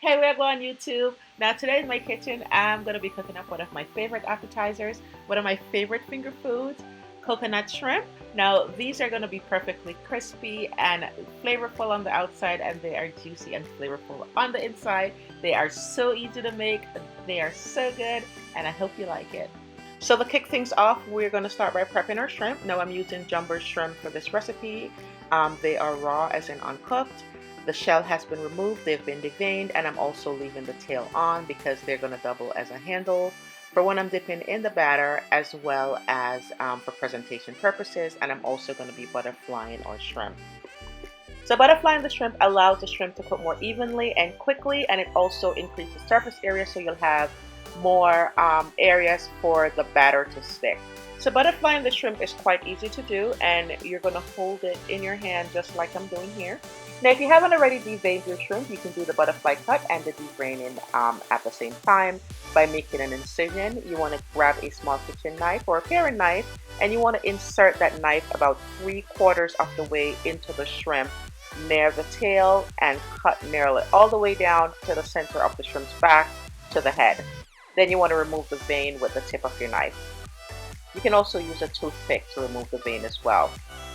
Hey, we're going YouTube. Now today in my kitchen, I'm going to be cooking up one of my favorite appetizers, one of my favorite finger foods, coconut shrimp. Now these are going to be perfectly crispy and flavorful on the outside, and they are juicy and flavorful on the inside. They are so easy to make, they are so good, and I hope you like it. So to kick things off, we're going to start by prepping our shrimp. Now I'm using jumbo shrimp for this recipe. They are raw as in uncooked. The shell has been removed, they've been deveined, and I'm also leaving the tail on because they're going to double as a handle for when I'm dipping in the batter, as well as for presentation purposes, and I'm also going to be butterflying our shrimp. So butterflying the shrimp allows the shrimp to cook more evenly and quickly, and it also increases surface area, so you'll have more areas for the batter to stick. So butterflying the shrimp is quite easy to do, and you're going to hold it in your hand just like I'm doing here. Now if you haven't already deveined your shrimp, you can do the butterfly cut and the debraining at the same time by making an incision. You want to grab a small kitchen knife or a paring knife, and you want to insert that knife about 3/4 of the way into the shrimp near the tail and cut nearly all the way down to the center of the shrimp's back to the head. Then you want to remove the vein with the tip of your knife. You can also use a toothpick to remove the vein as well.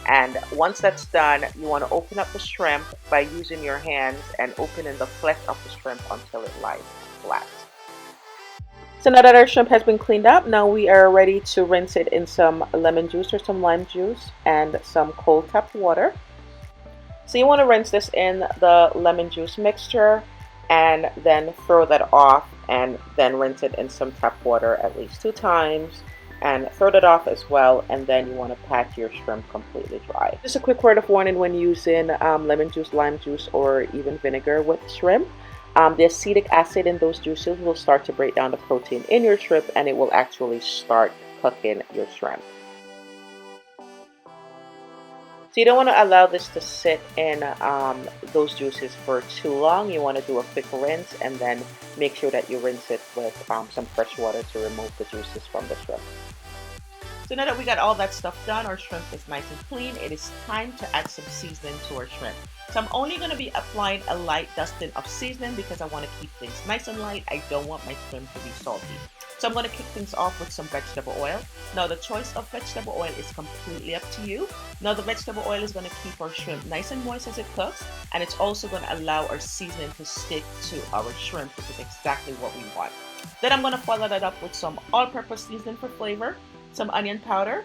And once that's done, you want to open up the shrimp by using your hands and opening the flesh of the shrimp until it lies flat. So now that our shrimp has been cleaned up, now we are ready to rinse it in some lemon juice or some lime juice and some cold tap water. So you want to rinse this in the lemon juice mixture and then throw that off, and then rinse it in some tap water at least 2 times. And throw that off as well, and then you want to pat your shrimp completely dry. Just a quick word of warning when using lemon juice, lime juice, or even vinegar with shrimp. The acetic acid in those juices will start to break down the protein in your shrimp, and it will actually start cooking your shrimp. So you don't want to allow this to sit in those juices for too long. You want to do a quick rinse, and then make sure that you rinse it with some fresh water to remove the juices from the shrimp. So now that we got all that stuff done, our shrimp is nice and clean, it is time to add some seasoning to our shrimp. So I'm only going to be applying a light dusting of seasoning because I want to keep things nice and light. I don't want my shrimp to be salty. So I'm going to kick things off with some vegetable oil. Now the choice of vegetable oil is completely up to you. Now the vegetable oil is going to keep our shrimp nice and moist as it cooks, and it's also going to allow our seasoning to stick to our shrimp, which is exactly what we want. Then I'm going to follow that up with some all-purpose seasoning for flavor, some onion powder,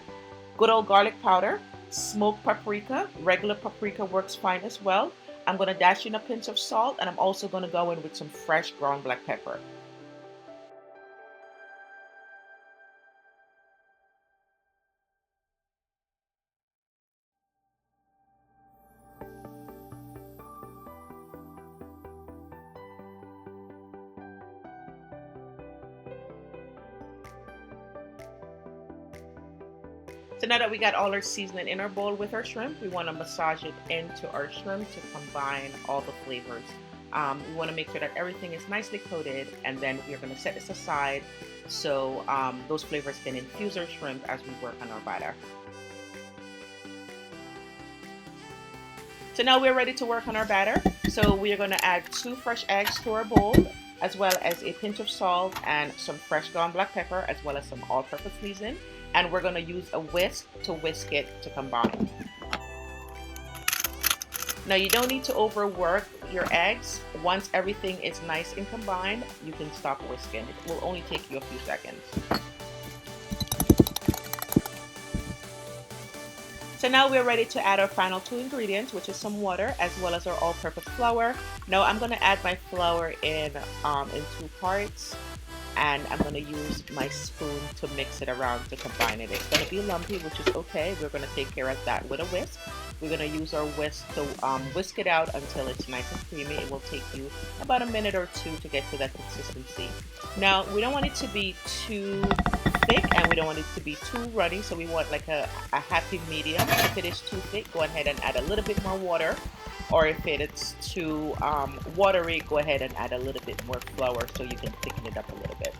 good old garlic powder, smoked paprika. Regular paprika works fine as well. I'm going to dash in a pinch of salt, and I'm also going to go in with some fresh ground black pepper. So now that we got all our seasoning in our bowl with our shrimp, we want to massage it into our shrimp to combine all the flavors. We want to make sure that everything is nicely coated, and then we're going to set this aside so those flavors can infuse our shrimp as we work on our batter. So now we're ready to work on our batter. So we are going to add 2 fresh eggs to our bowl, as well as a pinch of salt and some fresh ground black pepper, as well as some all-purpose seasoning. And we're going to use a whisk to whisk it to combine. Now you don't need to overwork your eggs. Once everything is nice and combined, you can stop whisking. It will only take you a few seconds. So now we're ready to add our final 2 ingredients, which is some water as well as our all-purpose flour. Now I'm going to add my flour in 2 parts. And I'm going to use my spoon to mix it around to combine it. It's going to be lumpy, which is okay. We're going to take care of that with a whisk. We're going to use our whisk to whisk it out until it's nice and creamy. It will take you about a minute or 2 to get to that consistency. Now, we don't want it to be too thick, and we don't want it to be too runny, so we want like a happy medium. If it is too thick, go ahead and add a little bit more water. Or if it's too watery, go ahead and add a little bit more flour so you can thicken it up a little bit.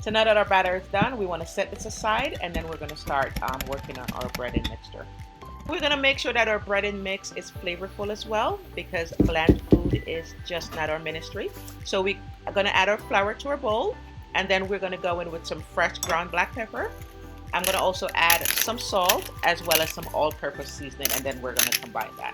So now that our batter is done, we want to set this aside, and then we're going to start working on our breading mixture. We're going to make sure that our breading mix is flavorful as well, because bland food food is just not our ministry. So we are going to add our flour to our bowl, and then we're going to go in with some fresh ground black pepper. I'm going to also add some salt as well as some all-purpose seasoning, and then we're going to combine that.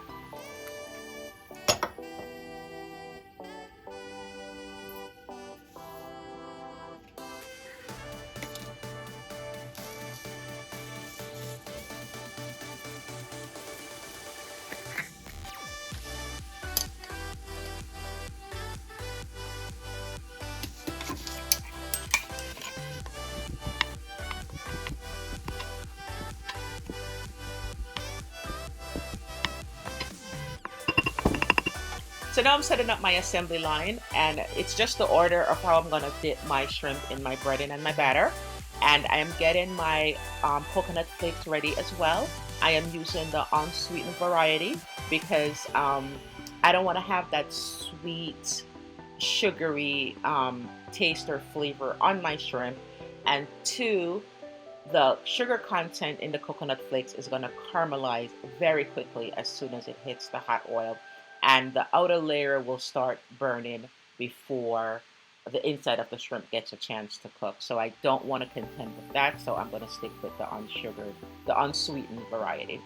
So now I'm setting up my assembly line, and it's just the order of how I'm going to dip my shrimp in my breading and my batter. And I am getting my coconut flakes ready as well. I am using the unsweetened variety because I don't want to have that sweet, sugary taste or flavor on my shrimp. And two, the sugar content in the coconut flakes is going to caramelize very quickly as soon as it hits the hot oil, and the outer layer will start burning before the inside of the shrimp gets a chance to cook. So I don't want to contend with that, so I'm going to stick with the unsweetened variety.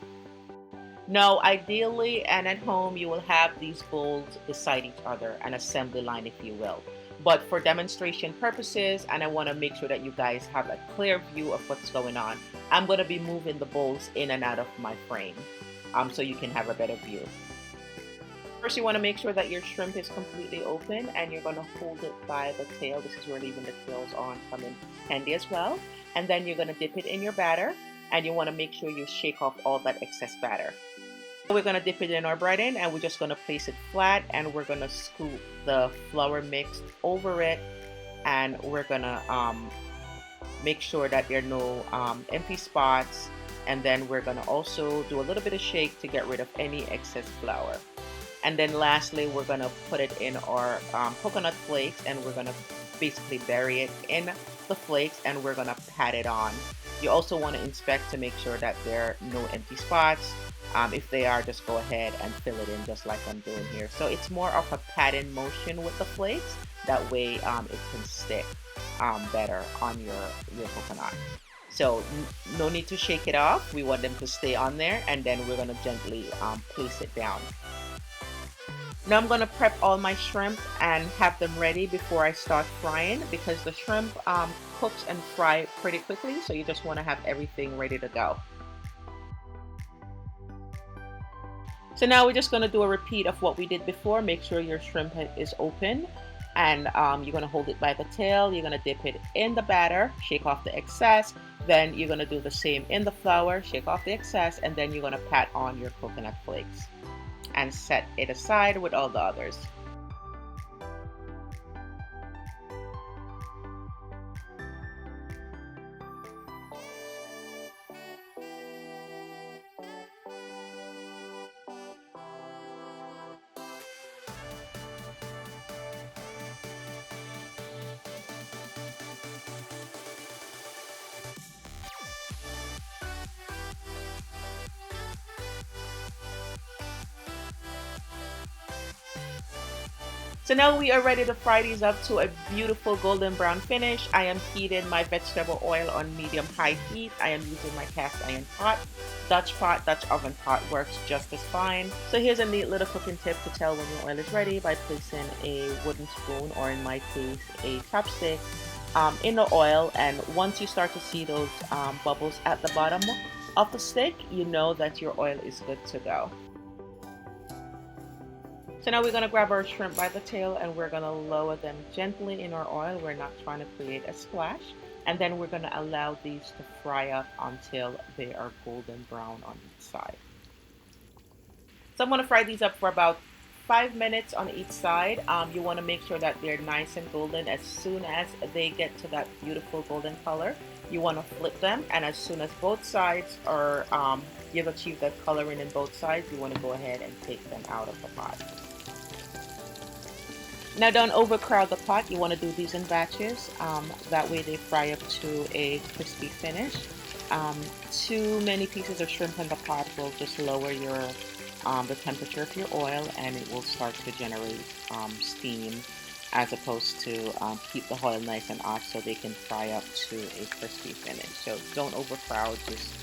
Now, ideally and at home, you will have these bowls beside each other, an assembly line, if you will. But for demonstration purposes, and I want to make sure that you guys have a clear view of what's going on, I'm going to be moving the bowls in and out of my frame so you can have a better view. First, you want to make sure that your shrimp is completely open, and you're going to hold it by the tail. This is where leaving the tails on come in handy as well. And then you're going to dip it in your batter, and you want to make sure you shake off all that excess batter. We're going to dip it in our breading, and we're just going to place it flat, and we're going to scoop the flour mix over it, and we're going to make sure that there are no empty spots. And then we're going to also do a little bit of shake to get rid of any excess flour. And then lastly, we're going to put it in our coconut flakes, and we're going to basically bury it in the flakes, and we're going to pat it on. You also want to inspect to make sure that there are no empty spots. If they are, just go ahead and fill it in just like I'm doing here. So it's more of a patting motion with the flakes. That way it can stick better on your coconut. So no need to shake it off. We want them to stay on there, and then we're going to gently place it down. Now I'm going to prep all my shrimp and have them ready before I start frying, because the shrimp cooks and fry pretty quickly, so you just want to have everything ready to go. So now we're just going to do a repeat of what we did before. Make sure your shrimp is open, and you're going to hold it by the tail. You're going to dip it in the batter, shake off the excess. Then you're going to do the same in the flour, shake off the excess, and then you're going to pat on your coconut flakes and set it aside with all the others. So now we are ready to fry these up to a beautiful golden brown finish. I am heating my vegetable oil on medium-high heat. I am using my cast iron pot. Dutch oven pot works just as fine. So here's a neat little cooking tip to tell when your oil is ready by placing a wooden spoon, or in my case a chopstick, in the oil. And once you start to see those bubbles at the bottom of the stick, you know that your oil is good to go. So now we're going to grab our shrimp by the tail, and we're going to lower them gently in our oil. We're not trying to create a splash. And then we're going to allow these to fry up until they are golden brown on each side. So I'm going to fry these up for about 5 minutes on each side. You want to make sure that they're nice and golden. As soon as they get to that beautiful golden color, you want to flip them. And as soon as both sides are, you've achieved that coloring in both sides, you want to go ahead and take them out of the pot. Now don't overcrowd the pot. You want to do these in batches. That way they fry up to a crispy finish. Too many pieces of shrimp in the pot will just lower your the temperature of your oil, and it will start to generate steam, as opposed to keep the oil nice and hot so they can fry up to a crispy finish. So don't overcrowd, just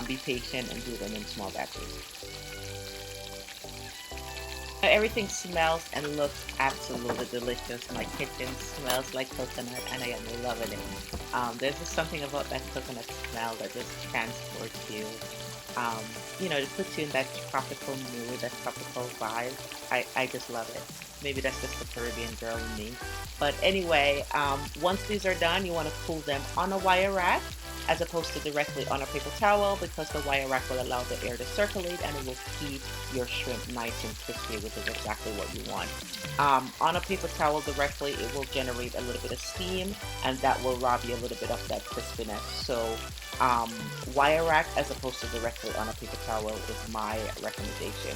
be patient and do them in small batches. Everything smells and looks absolutely delicious. My kitchen smells like coconut and I am loving it. There's just something about that coconut smell that just transports you. Um, it puts you in that tropical mood, that tropical vibe. I just love it. Maybe that's just the Caribbean girl in me. But anyway, once these are done, you want to cool them on a wire rack as opposed to directly on a paper towel, because the wire rack will allow the air to circulate and it will keep your shrimp nice and crispy, which is exactly what you want. On a paper towel directly, it will generate a little bit of steam and that will rob you a little bit of that crispiness. So wire rack as opposed to directly on a paper towel is my recommendation.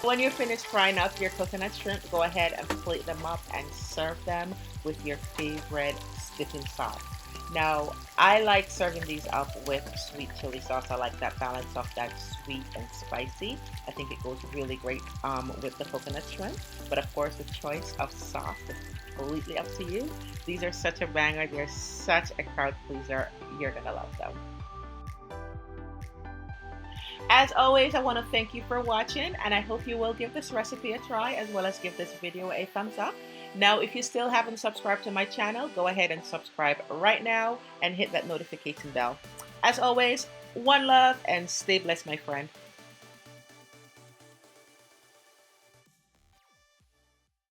When you're finished frying up your coconut shrimp, go ahead and plate them up and serve them with your favorite dipping sauce. Now, I like serving these up with sweet chili sauce. I like that balance of that sweet and spicy. I think it goes really great with the coconut shrimp. But of course, the choice of sauce is completely up to you. These are such a banger. They're such a crowd pleaser. You're gonna love them. As always, I want to thank you for watching, and I hope you will give this recipe a try as well as give this video a thumbs up. Now, if you still haven't subscribed to my channel, go ahead and subscribe right now and hit that notification bell. As always, one love and stay blessed, my friend.